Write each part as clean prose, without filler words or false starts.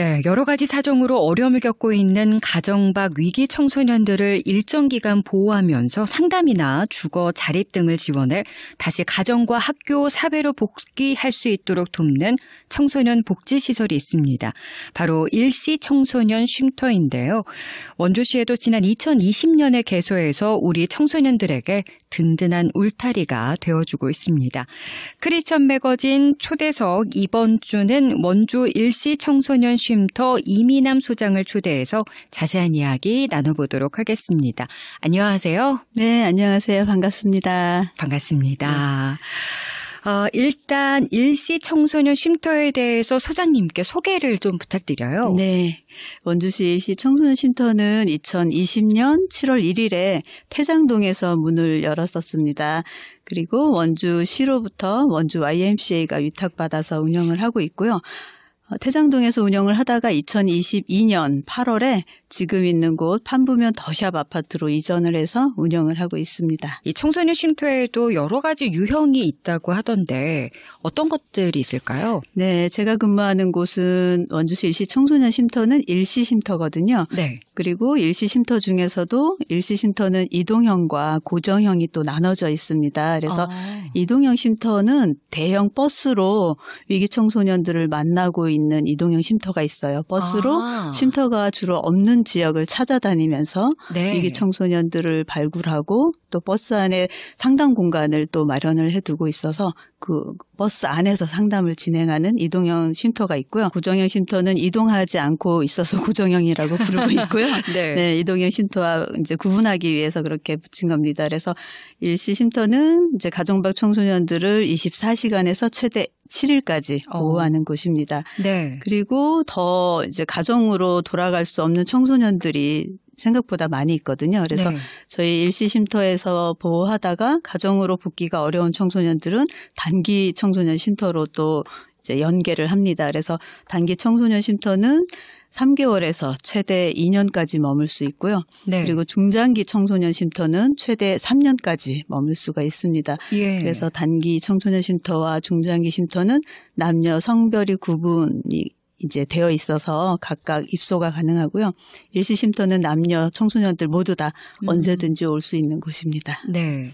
네, 여러 가지 사정으로 어려움을 겪고 있는 가정밖 위기 청소년들을 일정 기간 보호하면서 상담이나 주거 자립 등을 지원해 다시 가정과 학교, 사회로 복귀할 수 있도록 돕는 청소년 복지시설이 있습니다. 바로 일시 청소년 쉼터인데요. 원주시에도 지난 2020년에 개소해서 우리 청소년들에게 든든한 울타리가 되어주고 있습니다. 크리스천 매거진 초대석 이번 주는 원주 일시 청소년 쉼터 이미남 소장을 초대해서 자세한 이야기 나눠보도록 하겠습니다. 안녕하세요. 네, 안녕하세요. 반갑습니다. 반갑습니다. 일단 일시 청소년 쉼터에 대해서 소장님께 소개를 좀 부탁드려요. 네, 원주시 일시 청소년 쉼터는 2020년 7월 1일에 태장동에서 문을 열었었습니다. 그리고 원주시로부터 원주 YMCA가 위탁받아서 운영을 하고 있고요. 태장동에서 운영을 하다가 2022년 8월에 지금 있는 곳 판부면 더샵 아파트로 이전을 해서 운영을 하고 있습니다. 이 청소년 쉼터에도 여러 가지 유형이 있다고 하던데 어떤 것들이 있을까요? 네, 제가 근무하는 곳은 원주시 일시 청소년 쉼터는 일시 쉼터거든요. 네. 그리고 일시 쉼터 중에서도 일시 쉼터는 이동형과 고정형이 또 나눠져 있습니다. 그래서 이동형 쉼터는 대형 버스로 위기 청소년들을 만나고 있는 이동형 쉼터가 있어요. 버스로 쉼터가 주로 없는 지역을 찾아다니면서 네. 위기 청소년들을 발굴하고 또 버스 안에 상담 공간을 또 마련을 해두고 있어서 그 버스 안에서 상담을 진행하는 이동형 쉼터가 있고요. 고정형 쉼터는 이동하지 않고 있어서 고정형이라고 부르고 있고요. 네. 네, 이동형 쉼터와 이제 구분하기 위해서 그렇게 붙인 겁니다. 그래서 일시 쉼터는 이제 가정밖 청소년들을 24시간에서 최대 7일까지 보호하는 곳입니다. 네. 그리고 더 이제 가정으로 돌아갈 수 없는 청소년들이 생각보다 많이 있거든요. 그래서 네. 저희 일시 쉼터에서 보호하다가 가정으로 복귀가 어려운 청소년들은 단기 청소년 쉼터로 또 이제 연계를 합니다. 그래서 단기 청소년 쉼터는 3개월에서 최대 2년까지 머물 수 있고요. 네. 그리고 중장기 청소년 쉼터는 최대 3년까지 머물 수가 있습니다. 예. 그래서 단기 청소년 쉼터와 중장기 쉼터는 남녀 성별이 구분이 이제 되어 있어서 각각 입소가 가능하고요. 일시 쉼터는 남녀 청소년들 모두 다 언제든지 올 수 있는 곳입니다. 네.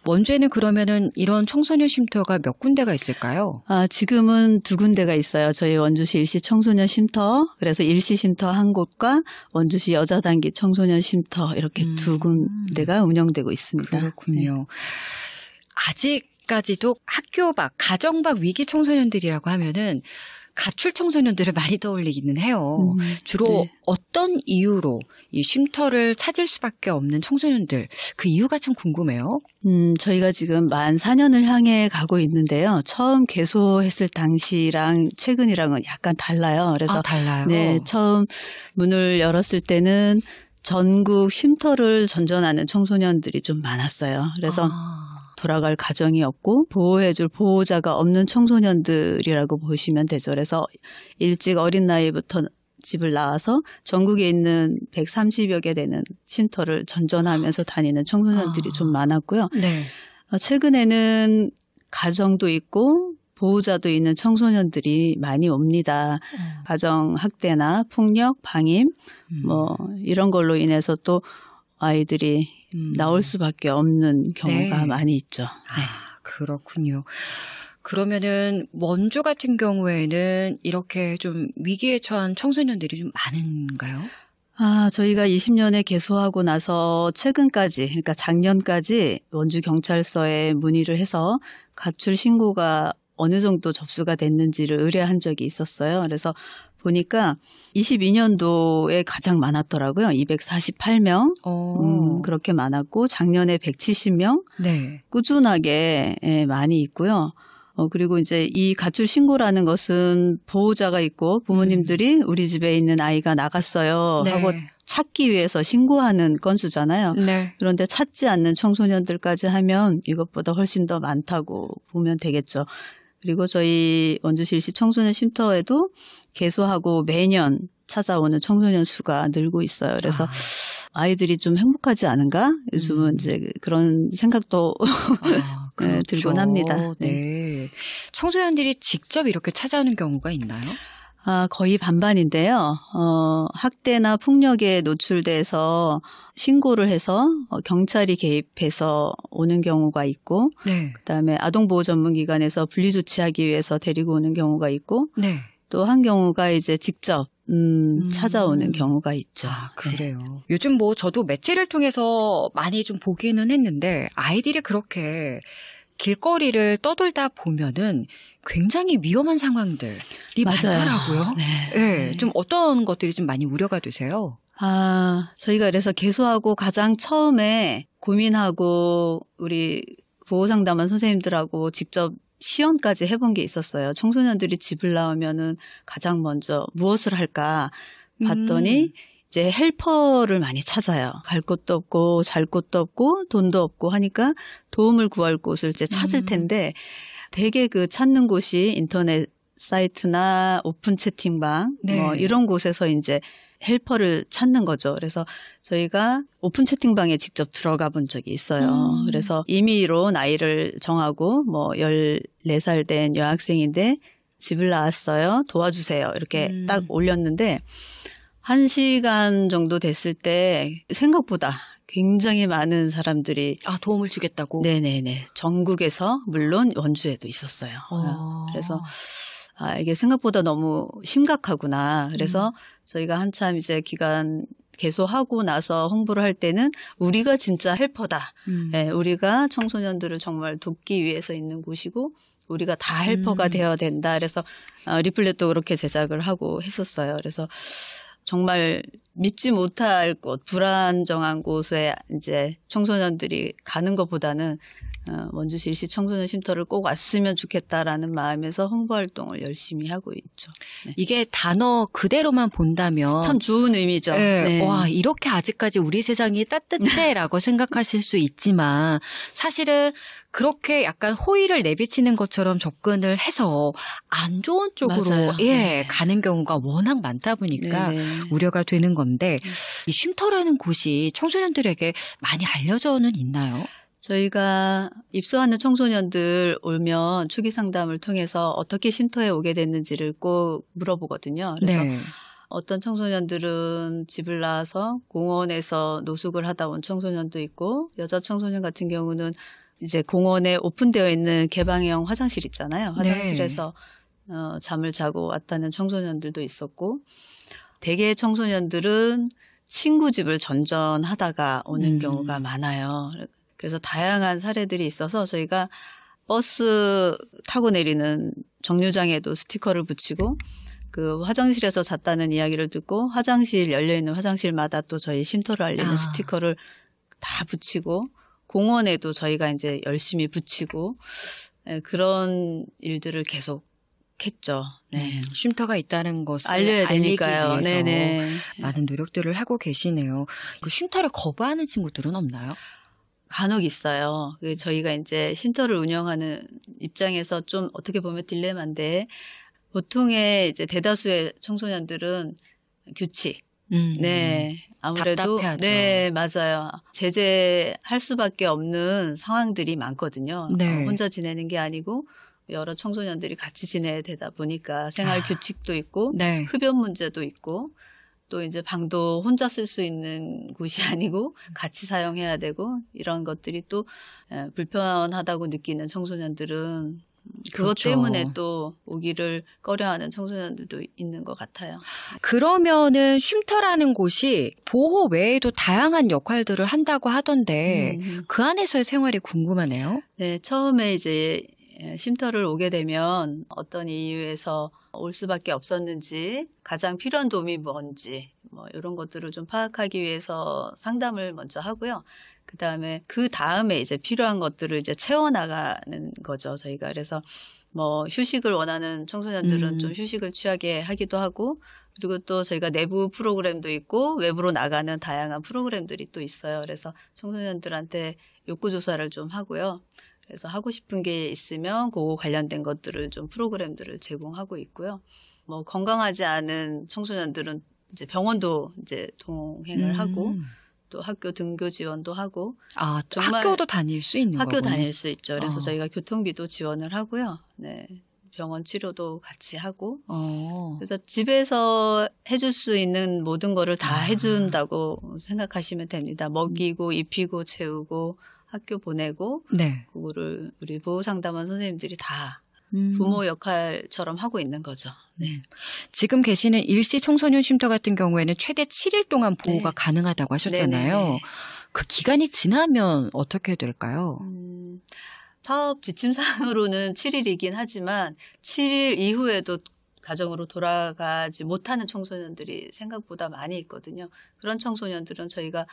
원주에는 그러면은 이런 청소년 쉼터가 몇 군데가 있을까요? 지금은 2군데가 있어요. 저희 원주시 일시 청소년 쉼터, 그래서 일시 쉼터 한 곳과 원주시 여자단기 청소년 쉼터 이렇게 2군데가 운영되고 있습니다. 그렇군요. 네. 아직까지도 학교 밖, 가정 밖 위기 청소년들이라고 하면은 가출 청소년들을 많이 떠올리기는 해요. 주로 네. 어떤 이유로 이 쉼터를 찾을 수밖에 없는 청소년들, 그 이유가 참 궁금해요. 저희가 지금 만 4년을 향해 가고 있는데요. 처음 개소했을 당시랑 최근이랑은 약간 달라요. 그래서 달라요? 네, 처음 문을 열었을 때는 전국 쉼터를 전전하는 청소년들이 좀 많았어요. 그래서 돌아갈 가정이 없고 보호해줄 보호자가 없는 청소년들이라고 보시면 되죠. 그래서 일찍 어린 나이부터 집을 나와서 전국에 있는 130여 개 되는 쉼터를 전전하면서 다니는 청소년들이 좀 많았고요. 네. 최근에는 가정도 있고 보호자도 있는 청소년들이 많이 옵니다. 가정 학대나 폭력, 방임 뭐 이런 걸로 인해서 또 아이들이 나올 수밖에 없는 경우가 네. 많이 있죠. 네. 그렇군요. 그러면은 원주 같은 경우에는 이렇게 좀 위기에 처한 청소년들이 좀 많은가요? 저희가 20년에 개소하고 나서 최근까지, 그러니까 작년까지 원주 경찰서에 문의를 해서 가출 신고가 어느 정도 접수가 됐는지를 의뢰한 적이 있었어요. 그래서 보니까 22년도에 가장 많았더라고요. 248명. 그렇게 많았고 작년에 170명. 네. 꾸준하게 많이 있고요. 그리고 이제 이 가출 신고라는 것은 보호자가 있고 부모님들이 우리 집에 있는 아이가 나갔어요 네. 하고 찾기 위해서 신고하는 건수잖아요. 네. 그런데 찾지 않는 청소년들까지 하면 이것보다 훨씬 더 많다고 보면 되겠죠. 그리고 저희 원주시 일시 청소년 쉼터에도 개소하고 매년 찾아오는 청소년 수가 늘고 있어요. 그래서 아이들이 좀 행복하지 않은가? 요즘은 이제 그런 생각도 그렇죠. 들곤 합니다. 네. 청소년들이 직접 이렇게 찾아오는 경우가 있나요? 거의 반반인데요. 학대나 폭력에 노출돼서 신고를 해서 경찰이 개입해서 오는 경우가 있고, 네. 그다음에 아동보호전문기관에서 분리조치하기 위해서 데리고 오는 경우가 있고, 네. 또 한 경우가 이제 직접 찾아오는 경우가 있죠. 아, 그래요. 요즘 뭐 저도 매체를 통해서 많이 좀 보기는 했는데 아이들이 그렇게 길거리를 떠돌다 보면은 굉장히 위험한 상황들이 맞아요. 많더라고요. 네. 네. 좀 어떤 것들이 좀 많이 우려가 되세요? 저희가 그래서 개소하고 가장 처음에 고민하고 우리 보호상담원 선생님들하고 직접 시연까지 해본 게 있었어요. 청소년들이 집을 나오면은 가장 먼저 무엇을 할까 봤더니 이제 헬퍼를 많이 찾아요. 갈 곳도 없고 잘 곳도 없고 돈도 없고 하니까 도움을 구할 곳을 이제 찾을 텐데 되게 그 찾는 곳이 인터넷 사이트나 오픈 채팅방 네. 뭐 이런 곳에서 이제 헬퍼를 찾는 거죠. 그래서 저희가 오픈 채팅방에 직접 들어가 본 적이 있어요. 그래서 임의로 나이를 정하고 뭐 14살 된 여학생인데 집을 나왔어요. 도와주세요. 이렇게 딱 올렸는데 1시간 정도 됐을 때 생각보다 굉장히 많은 사람들이 도움을 주겠다고? 네네네. 전국에서 물론 원주에도 있었어요. 그래서 이게 생각보다 너무 심각하구나. 그래서 저희가 한참 이제 기간 개소하고 나서 홍보를 할 때는 우리가 진짜 헬퍼다. 네, 우리가 청소년들을 정말 돕기 위해서 있는 곳이고 우리가 다 헬퍼가 되어야 된다. 그래서 리플렛도 그렇게 제작을 하고 했었어요. 그래서 정말 믿지 못할 곳, 불안정한 곳에 이제 청소년들이 가는 것보다는 원주시 일시 청소년 쉼터를 꼭 왔으면 좋겠다라는 마음에서 홍보 활동을 열심히 하고 있죠. 네. 이게 단어 그대로만 본다면 참 좋은 의미죠. 네. 네. 와, 이렇게 아직까지 우리 세상이 따뜻해라고 생각하실 수 있지만 사실은 그렇게 약간 호의를 내비치는 것처럼 접근을 해서 안 좋은 쪽으로 맞아요. 네. 가는 경우가 워낙 많다 보니까 네. 우려가 되는 건데 이 쉼터라는 곳이 청소년들에게 많이 알려져는 있나요? 저희가 입소하는 청소년들 오면 초기 상담을 통해서 어떻게 쉼터에 오게 됐는지를 꼭 물어보거든요. 그래서 네. 어떤 청소년들은 집을 나와서 공원에서 노숙을 하다 온 청소년도 있고 여자 청소년 같은 경우는 이제 공원에 오픈되어 있는 개방형 화장실 있잖아요. 화장실에서 잠을 자고 왔다는 청소년들도 있었고 대개 청소년들은 친구 집을 전전하다가 오는 경우가 많아요. 그래서 다양한 사례들이 있어서 저희가 버스 타고 내리는 정류장에도 스티커를 붙이고 그 화장실에서 잤다는 이야기를 듣고 화장실 열려있는 화장실마다 또 저희 쉼터를 알리는 스티커를 다 붙이고 공원에도 저희가 이제 열심히 붙이고 그런 일들을 계속 했죠. 네. 쉼터가 있다는 것을 알려야 알리기 되니까요. 위해서 네네. 많은 노력들을 하고 계시네요. 그 쉼터를 거부하는 친구들은 없나요? 간혹 있어요. 저희가 이제 쉼터를 운영하는 입장에서 좀 어떻게 보면 딜레마인데 보통의 이제 대다수의 청소년들은 규칙. 네. 아무래도 답답해하죠. 네, 맞아요. 제재할 수밖에 없는 상황들이 많거든요. 네. 혼자 지내는 게 아니고 여러 청소년들이 같이 지내야 되다 보니까 생활 규칙도 있고 네. 흡연 문제도 있고 또 이제 방도 혼자 쓸 수 있는 곳이 아니고 같이 사용해야 되고 이런 것들이 또 불편하다고 느끼는 청소년들은 그것 그렇죠. 때문에 또 오기를 꺼려하는 청소년들도 있는 것 같아요. 그러면은 쉼터라는 곳이 보호 외에도 다양한 역할들을 한다고 하던데 그 안에서의 생활이 궁금하네요. 네, 처음에 이제 쉼터를 오게 되면 어떤 이유에서 올 수밖에 없었는지 가장 필요한 도움이 뭔지 뭐 이런 것들을 좀 파악하기 위해서 상담을 먼저 하고요. 그 다음에 이제 필요한 것들을 이제 채워나가는 거죠, 저희가. 그래서 뭐 휴식을 원하는 청소년들은 좀 휴식을 취하게 하기도 하고 그리고 또 저희가 내부 프로그램도 있고 외부로 나가는 다양한 프로그램들이 또 있어요. 그래서 청소년들한테 욕구조사를 좀 하고요. 그래서 하고 싶은 게 있으면 그거 관련된 것들을 좀 프로그램들을 제공하고 있고요. 뭐 건강하지 않은 청소년들은 이제 병원도 이제 동행을 하고 또 학교 등교 지원도 하고 정말 학교도 다닐 수 있는 거군요. 학교 다닐 수 있죠. 그래서 저희가 교통비도 지원을 하고요. 네. 병원 치료도 같이 하고 그래서 집에서 해줄 수 있는 모든 거를 다 해준다고 생각하시면 됩니다. 먹이고 입히고 재우고 학교 보내고 네. 그거를 우리 보호상담원 선생님들이 다 부모 역할처럼 하고 있는 거죠. 네. 지금 계시는 일시 청소년 쉼터 같은 경우에는 최대 7일 동안 보호가 네. 가능하다고 하셨잖아요. 네네네. 그 기간이 지나면 어떻게 될까요? 사업 지침상으로는 7일이긴 하지만 7일 이후에도 가정으로 돌아가지 못하는 청소년들이 생각보다 많이 있거든요. 그런 청소년들은 저희가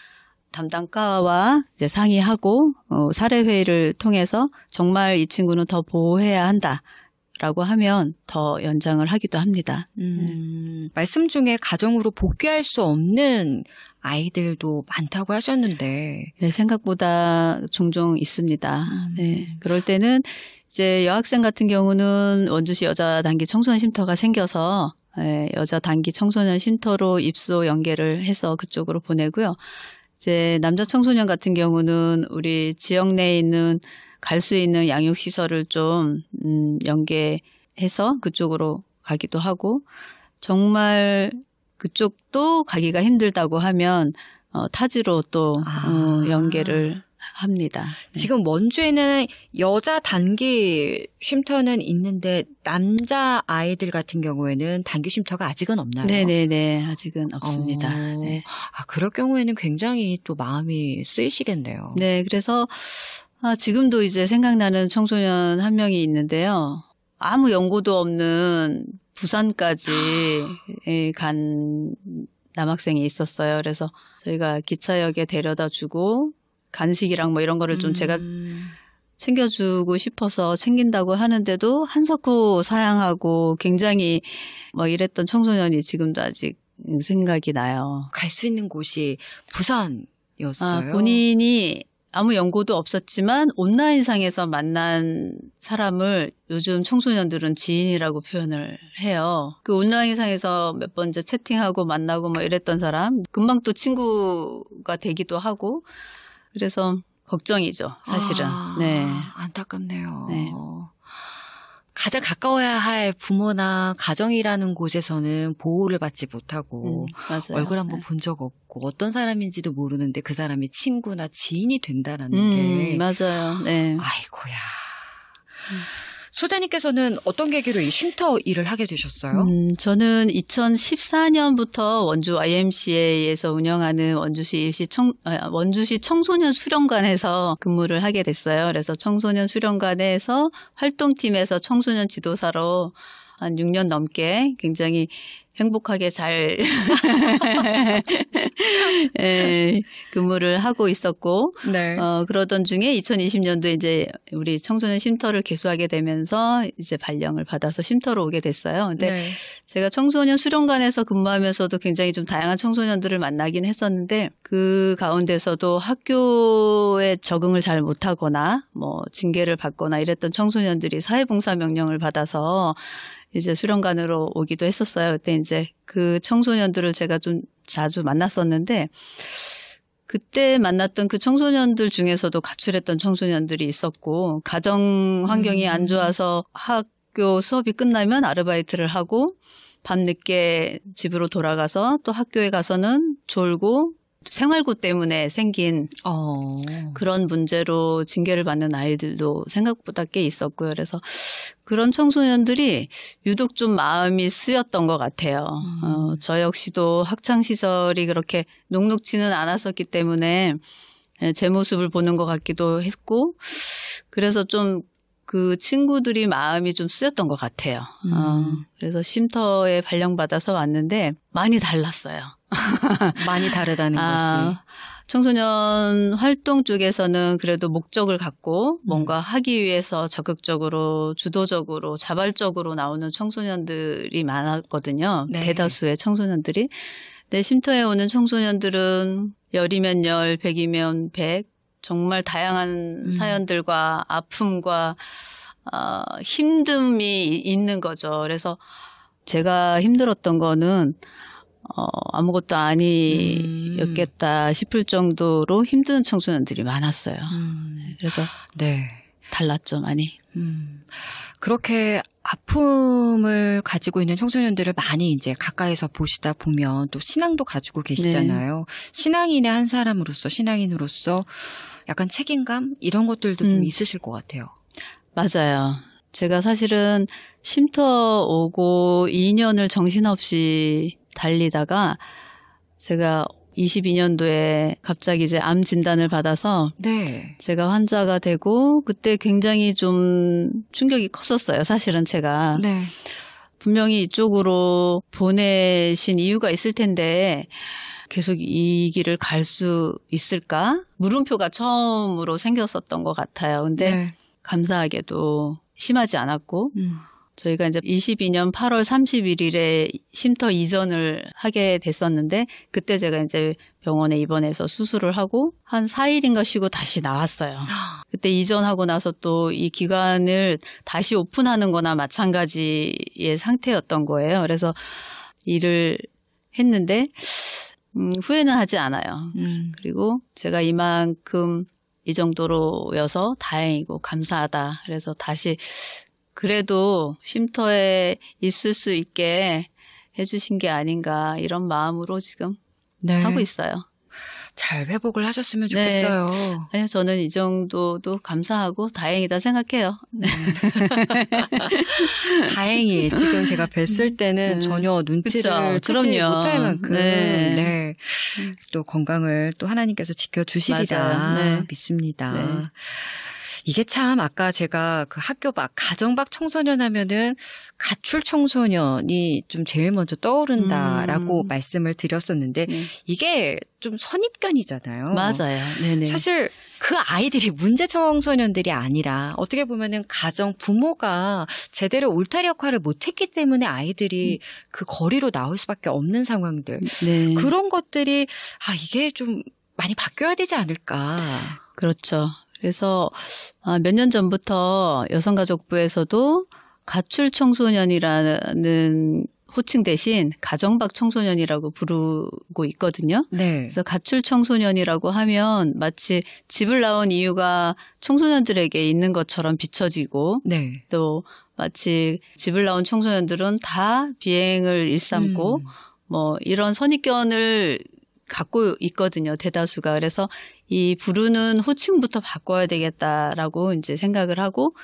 담당과와 이제 상의하고 사례회의를 통해서 정말 이 친구는 더 보호해야 한다라고 하면 더 연장을 하기도 합니다. 말씀 중에 가정으로 복귀할 수 없는 아이들도 많다고 하셨는데. 네, 생각보다 종종 있습니다. 네, 그럴 때는 이제 여학생 같은 경우는 원주시 여자 단기 청소년 쉼터가 생겨서 여자 단기 청소년 쉼터로 입소 연계를 해서 그쪽으로 보내고요. 이제 남자 청소년 같은 경우는 우리 지역 내에 있는 갈 수 있는 양육시설을 좀 연계해서 그쪽으로 가기도 하고 정말 그쪽도 가기가 힘들다고 하면 타지로 또 연계를 합니다. 지금 원주에는 여자 단기 쉼터는 있는데 남자 아이들 같은 경우에는 단기 쉼터가 아직은 없나요? 네네네. 아직은 없습니다. 네. 그럴 경우에는 굉장히 또 마음이 쓰이시겠네요. 네. 그래서 지금도 이제 생각나는 청소년 한 명이 있는데요. 아무 연고도 없는 부산까지 간 남학생이 있었어요. 그래서 저희가 기차역에 데려다 주고 간식이랑 뭐 이런 거를 좀 제가 챙겨주고 싶어서 챙긴다고 하는데도 한석호 사양하고 굉장히 뭐 이랬던 청소년이 지금도 아직 생각이 나요. 갈 수 있는 곳이 부산이었어요. 본인이 아무 연고도 없었지만 온라인상에서 만난 사람을 요즘 청소년들은 지인이라고 표현을 해요. 그 온라인상에서 몇 번 이제 채팅하고 만나고 뭐 이랬던 사람 금방 또 친구가 되기도 하고 그래서 걱정이죠, 사실은. 네. 안타깝네요. 네. 가장 가까워야 할 부모나 가정이라는 곳에서는 보호를 받지 못하고 맞아요. 얼굴 한번 본 적 없고 어떤 사람인지도 모르는데 그 사람이 친구나 지인이 된다라는 게 맞아요. 네. 아이고야. 소장님께서는 어떤 계기로 이 쉼터 일을 하게 되셨어요? 저는 2014년부터 원주 YMCA에서 운영하는 원주시 청소년 수련관에서 근무를 하게 됐어요. 그래서 청소년 수련관에서 활동팀에서 청소년 지도사로 한 6년 넘게 굉장히 행복하게 잘 근무를 하고 있었고 네. 그러던 중에 2020년도에 이제 우리 청소년 쉼터를 개소하게 되면서 이제 발령을 받아서 쉼터로 오게 됐어요. 근데 네. 제가 청소년 수련관에서 근무하면서도 굉장히 좀 다양한 청소년들을 만나긴 했었는데 그 가운데서도 학교에 적응을 잘 못하거나 뭐 징계를 받거나 이랬던 청소년들이 사회봉사 명령을 받아서 이제 수련관으로 오기도 했었어요. 그때 이제 그 청소년들을 제가 좀 자주 만났었는데 그때 만났던 그 청소년들 중에서도 가출했던 청소년들이 있었고 가정 환경이 안 좋아서 학교 수업이 끝나면 아르바이트를 하고 밤늦게 집으로 돌아가서 또 학교에 가서는 졸고 생활고 때문에 생긴 그런 문제로 징계를 받는 아이들도 생각보다 꽤 있었고요. 그래서 그런 청소년들이 유독 좀 마음이 쓰였던 것 같아요. 저 역시도 학창시절이 그렇게 녹록지는 않았었기 때문에 제 모습을 보는 것 같기도 했고 그래서 좀 그 친구들이 마음이 좀 쓰였던 것 같아요. 그래서 쉼터에 발령받아서 왔는데 많이 달랐어요. 많이 다르다는 것이. 청소년 활동 쪽에서는 그래도 목적을 갖고 뭔가 하기 위해서 적극적으로 주도적으로 자발적으로 나오는 청소년들이 많았거든요. 네. 대다수의 청소년들이. 내 쉼터에 오는 청소년들은 10이면 10, 100이면 100 정말 다양한 사연들과 아픔과 힘듦이 있는 거죠. 그래서 제가 힘들었던 거는 아무것도 아니었겠다 싶을 정도로 힘든 청소년들이 많았어요. 그래서 네. 달랐죠, 많이. 그렇게 아픔을 가지고 있는 청소년들을 많이 이제 가까이서 보시다 보면 또 신앙도 가지고 계시잖아요. 신앙인의 한 사람으로서, 신앙인으로서 약간 책임감 이런 것들도 좀 있으실 것 같아요. 맞아요. 제가 사실은 쉼터 오고 2년을 정신없이 달리다가 제가 22년도에 갑자기 이제 암 진단을 받아서 네. 제가 환자가 되고 그때 굉장히 좀 충격이 컸었어요. 사실은 제가. 네. 분명히 이쪽으로 보내신 이유가 있을 텐데 계속 이 길을 갈 수 있을까? 물음표가 처음으로 생겼었던 것 같아요. 근데 네. 감사하게도 심하지 않았고 저희가 이제 22년 8월 31일에 쉼터 이전을 하게 됐었는데 그때 제가 이제 병원에 입원해서 수술을 하고 한 4일인가 쉬고 다시 나왔어요. 그때 이전하고 나서 또 이 기관을 다시 오픈하는 거나 마찬가지의 상태였던 거예요. 그래서 일을 했는데 후회는 하지 않아요. 그리고 제가 이만큼 이 정도로여서 다행이고 감사하다. 그래서 다시 그래도 쉼터에 있을 수 있게 해주신 게 아닌가 이런 마음으로 지금 네. 하고 있어요. 잘 회복을 하셨으면 좋겠어요. 네. 아니요, 저는 이 정도도 감사하고 다행이다 생각해요. 다행히 지금 제가 뵀을 때는 전혀 눈치를 채지 못할 만큼 네. 또 건강을 또 하나님께서 지켜주시리라 네. 믿습니다. 네. 이게 참 아까 제가 그 학교 밖, 가정 밖 청소년 하면은 가출 청소년이 좀 제일 먼저 떠오른다라고 말씀을 드렸었는데 이게 좀 선입견이잖아요. 맞아요. 네네. 사실 그 아이들이 문제 청소년들이 아니라 어떻게 보면은 가정 부모가 제대로 울타리 역할을 못했기 때문에 아이들이 그 거리로 나올 수밖에 없는 상황들. 네. 그런 것들이 이게 좀 많이 바뀌어야 되지 않을까. 그렇죠. 그래서 몇 년 전부터 여성가족부에서도 가출 청소년이라는 호칭 대신 가정 밖 청소년이라고 부르고 있거든요. 네. 그래서 가출 청소년이라고 하면 마치 집을 나온 이유가 청소년들에게 있는 것처럼 비춰지고 네. 또 마치 집을 나온 청소년들은 다 비행을 일삼고 뭐 이런 선입견을 갖고 있거든요. 대다수가. 그래서 이 부르는 호칭부터 바꿔야 되겠다라고 이제 생각을 하고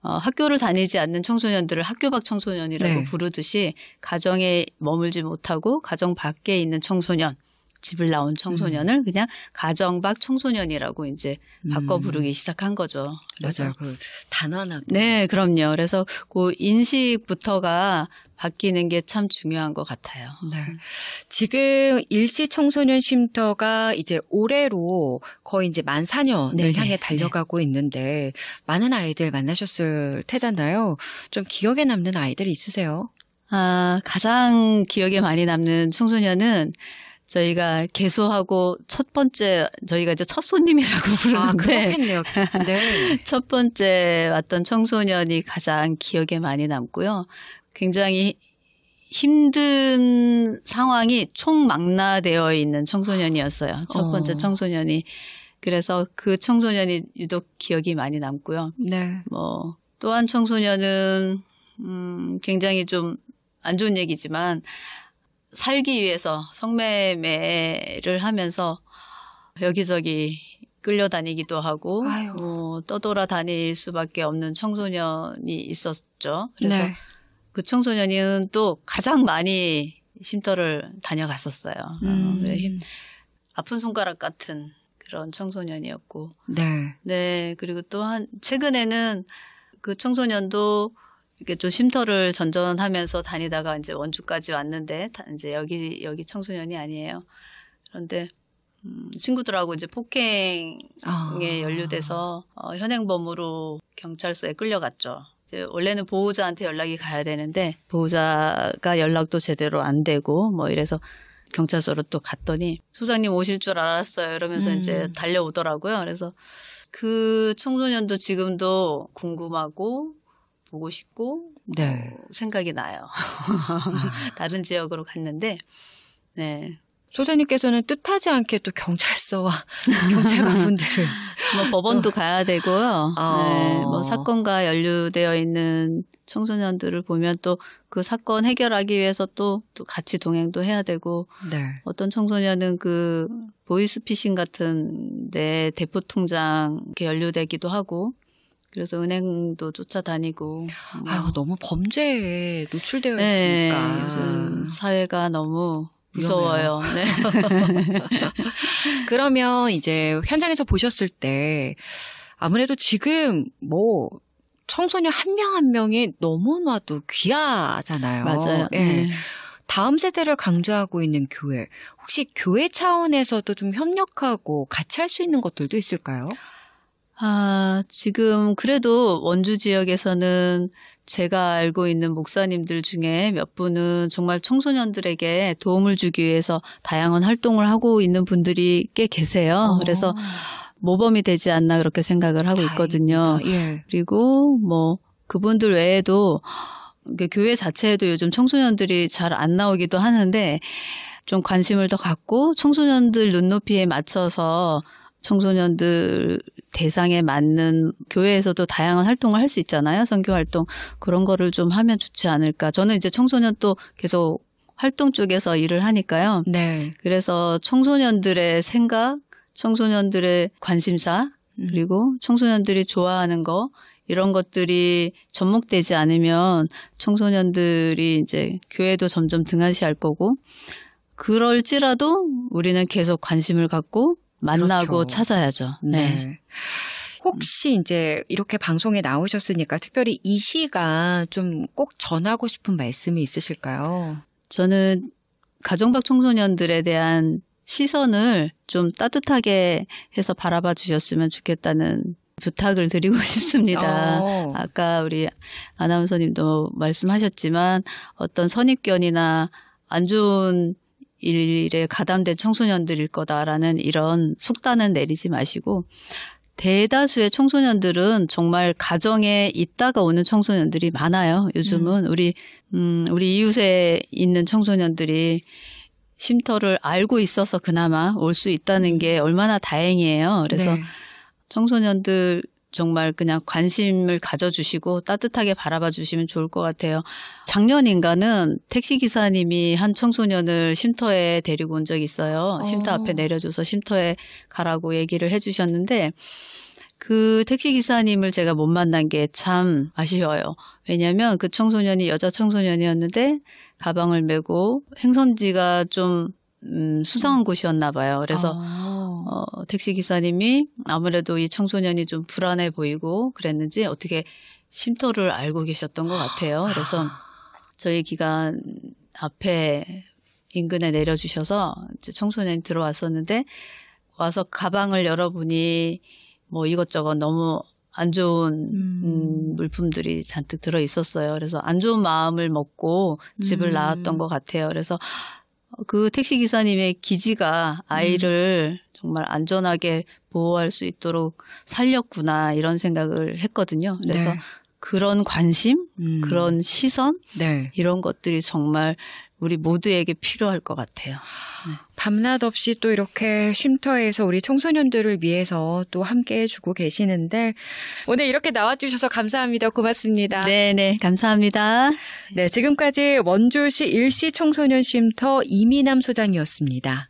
학교를 다니지 않는 청소년들을 학교 밖 청소년이라고 네. 부르듯이 가정에 머물지 못하고 가정 밖에 있는 청소년, 집을 나온 청소년을 그냥 가정 밖 청소년이라고 이제 바꿔 부르기 시작한 거죠. 맞아요. 그 단언하고. 네, 그럼요. 그래서 그 인식부터가 바뀌는 게 참 중요한 것 같아요. 네. 지금 일시 청소년 쉼터가 이제 올해로 거의 이제 만 4년을 네네. 향해 달려가고 있는데 많은 아이들 만나셨을 테잖아요. 좀 기억에 남는 아이들 있으세요? 가장 기억에 많이 남는 청소년은 저희가 개소하고 첫 번째 저희가 이제 첫 손님이라고 부르는데 그렇겠네요. 네. 첫 번째 왔던 청소년이 가장 기억에 많이 남고요. 굉장히 힘든 상황이 총망라되어 있는 청소년이었어요. 첫 번째 청소년이. 그래서 그 청소년이 유독 기억이 많이 남고요. 네. 뭐 또 한 청소년은 굉장히 좀 안 좋은 얘기지만 살기 위해서 성매매를 하면서 여기저기 끌려다니기도 하고 떠돌아 다닐 수밖에 없는 청소년이 있었죠. 그래서 네. 그 청소년은 또 가장 많이 쉼터를 다녀갔었어요. 아픈 손가락 같은 그런 청소년이었고. 네. 네. 그리고 또 최근에는 그 청소년도 이렇게 좀 쉼터를 전전하면서 다니다가 이제 원주까지 왔는데 이제 여기 청소년이 아니에요. 그런데 친구들하고 이제 폭행에 연루돼서 현행범으로 경찰서에 끌려갔죠. 이제 원래는 보호자한테 연락이 가야 되는데 보호자가 연락도 제대로 안 되고 뭐 이래서 경찰서로 또 갔더니 소장님 오실 줄 알았어요. 이러면서 이제 달려오더라고요. 그래서 그 청소년도 지금도 궁금하고 보고 싶고 네. 생각이 나요. 다른 지역으로 갔는데 네. 소장님께서는 뜻하지 않게 또 경찰서와 경찰관분들을 뭐 법원도 가야 되고요. 네, 뭐 어. 사건과 연루되어 있는 청소년들을 보면 또 그 사건 해결하기 위해서 또 같이 동행도 해야 되고 네. 어떤 청소년은 그 보이스피싱 같은 데 대포 통장 이렇게 연루되기도 하고 그래서 은행도 쫓아다니고 아유, 너무 범죄에 노출되어 네, 있으니까. 요즘 사회가 너무 무서워요. 네. 그러면 이제 현장에서 보셨을 때 아무래도 지금 뭐 청소년 한 명 한 명이 너무나도 귀하잖아요. 맞아요. 예. 네. 다음 세대를 강조하고 있는 교회. 혹시 교회 차원에서도 좀 협력하고 같이 할 수 있는 것들도 있을까요? 지금 그래도 원주 지역에서는 제가 알고 있는 목사님들 중에 몇 분은 정말 청소년들에게 도움을 주기 위해서 다양한 활동을 하고 있는 분들이 꽤 계세요. 그래서 모범이 되지 않나 그렇게 생각을 하고 있거든요. 예. 그리고 뭐 그분들 외에도 교회 자체에도 요즘 청소년들이 잘 안 나오기도 하는데 좀 관심을 더 갖고 청소년들 눈높이에 맞춰서 청소년들 대상에 맞는 교회에서도 다양한 활동을 할 수 있잖아요. 선교 활동. 그런 거를 좀 하면 좋지 않을까. 저는 이제 청소년 또 계속 활동 쪽에서 일을 하니까요. 네. 그래서 청소년들의 생각, 청소년들의 관심사, 그리고 청소년들이 좋아하는 거, 이런 것들이 접목되지 않으면 청소년들이 이제 교회도 점점 등한시할 거고, 그럴지라도 우리는 계속 관심을 갖고 만나고 그렇죠. 찾아야죠. 네. 혹시 이제 이렇게 방송에 나오셨으니까 특별히 이 시간 좀 꼭 전하고 싶은 말씀이 있으실까요? 저는 가정박 청소년들에 대한 시선을 좀 따뜻하게 해서 바라봐 주셨으면 좋겠다는 부탁을 드리고 싶습니다. 아까 우리 아나운서님도 말씀하셨지만 어떤 선입견이나 안 좋은 일에 가담된 청소년들일 거다라는 이런 속단은 내리지 마시고 대다수의 청소년들은 정말 가정에 있다가 오는 청소년들이 많아요. 요즘은 우리 이웃에 있는 청소년들이 쉼터를 알고 있어서 그나마 올 수 있다는 게 얼마나 다행이에요. 그래서 네. 청소년들 정말 그냥 관심을 가져주시고 따뜻하게 바라봐 주시면 좋을 것 같아요. 작년인가는 택시기사님이 한 청소년을 쉼터에 데리고 온 적이 있어요. 쉼터 앞에 내려줘서 쉼터에 가라고 얘기를 해 주셨는데 그 택시기사님을 제가 못 만난 게 참 아쉬워요. 왜냐하면 그 청소년이 여자 청소년이었는데 가방을 메고 행선지가 좀 수상한 곳이었나 봐요. 그래서 택시기사님이 아무래도 이 청소년이 좀 불안해 보이고 그랬는지 어떻게 쉼터를 알고 계셨던 것 같아요. 그래서 저희 기관 앞에 인근에 내려주셔서 이제 청소년이 들어왔었는데 와서 가방을 열어보니 뭐 이것저것 너무 안 좋은 물품들이 잔뜩 들어 있었어요. 그래서 안 좋은 마음을 먹고 집을 나왔던 것 같아요. 그래서 그 택시기사님의 기지가 아이를 정말 안전하게 보호할 수 있도록 살렸구나 이런 생각을 했거든요. 그래서 네. 그런 관심, 그런 시선 네. 이런 것들이 정말 우리 모두에게 필요할 것 같아요. 네. 밤낮 없이 또 이렇게 쉼터에서 우리 청소년들을 위해서 또 함께 해주고 계시는데 오늘 이렇게 나와주셔서 감사합니다. 고맙습니다. 네, 감사합니다. 네, 지금까지 원주시 일시 청소년 쉼터 이미남 소장이었습니다.